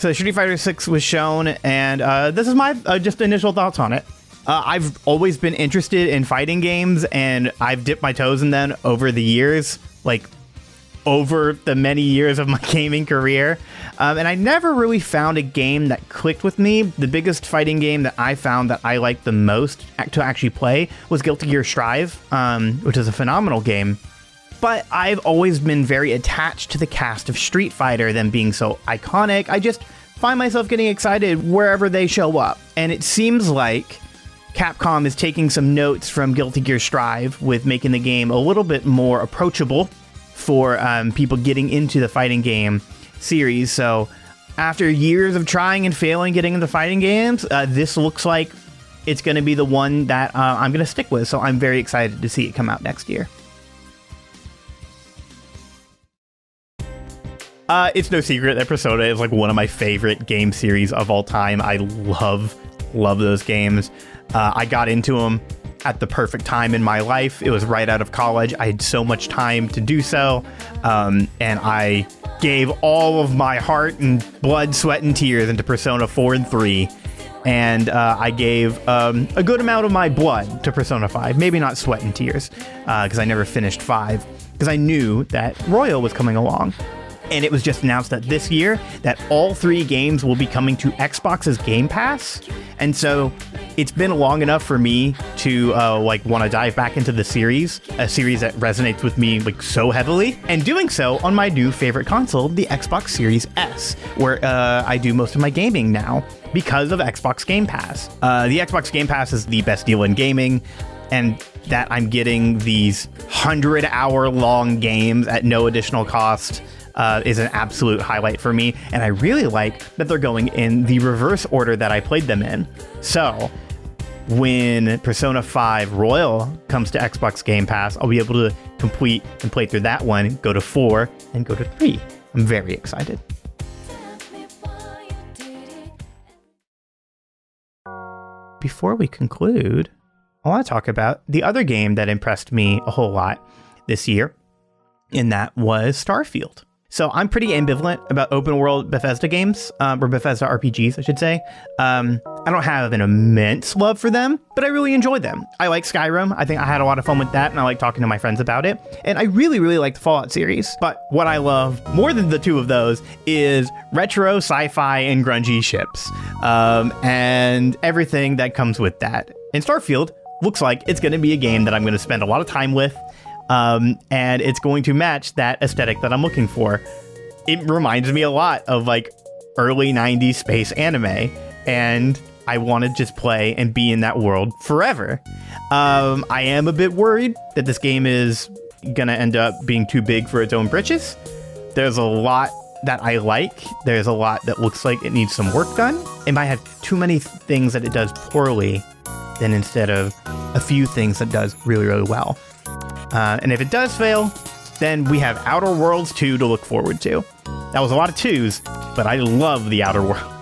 So Street Fighter 6 was shown, and this is my just initial thoughts on it. I've always been interested in fighting games, and I've dipped my toes in them over the years, like over the many years of my gaming career. And I never really found a game that clicked with me. The biggest fighting game that I found that I liked the most to actually play was Guilty Gear Strive, which is a phenomenal game. But I've always been very attached to the cast of Street Fighter, them being so iconic. I just find myself getting excited wherever they show up. And it seems like Capcom is taking some notes from Guilty Gear Strive with making the game a little bit more approachable for people getting into the fighting game series. So after years of trying and failing getting into fighting games, this looks like it's going to be the one that I'm going to stick with. So I'm very excited to see it come out next year. It's no secret that Persona is like one of my favorite game series of all time. I love those games. I got into them at the perfect time in my life. It was right out of college. I had so much time to do so. And I gave all of my heart and blood, sweat, and tears into Persona 4 and 3. And I gave a good amount of my blood to Persona 5. Maybe not sweat and tears, because I never finished 5. Because I knew that Royal was coming along. And it was just announced that this year that all 3 games will be coming to Xbox's Game Pass. And so it's been long enough for me to want to dive back into the series, a series that resonates with me like so heavily, and doing so on my new favorite console, the Xbox Series S, where I do most of my gaming now because of Xbox Game Pass. The Xbox Game Pass is the best deal in gaming, and that I'm getting these 100-hour-long games at no additional cost is an absolute highlight for me. And I really like that they're going in the reverse order that I played them in. So when Persona 5 Royal comes to Xbox Game Pass, I'll be able to complete and play through that one, go to 4, and go to 3. I'm very excited. Before we conclude, I want to talk about the other game that impressed me a whole lot this year, and that was Starfield. So I'm pretty ambivalent about open world Bethesda games, or Bethesda RPGs, I should say. I don't have an immense love for them, but I really enjoy them. I like Skyrim. I think I had a lot of fun with that, and I like talking to my friends about it. And I really, really like the Fallout series. But what I love more than the two of those is retro, sci-fi, and grungy ships, and everything that comes with that. And Starfield looks like it's going to be a game that I'm going to spend a lot of time with. And it's going to match that aesthetic that I'm looking for. It reminds me a lot of like early 90s space anime, and I want to just play and be in that world forever. I am a bit worried that this game is going to end up being too big for its own britches. There's a lot that I like. There's a lot that looks like it needs some work done. It might have too many things that it does poorly than instead of a few things that does really, really well. And if it does fail, then we have Outer Worlds 2 to look forward to. That was a lot of 2s, but I love the Outer Worlds.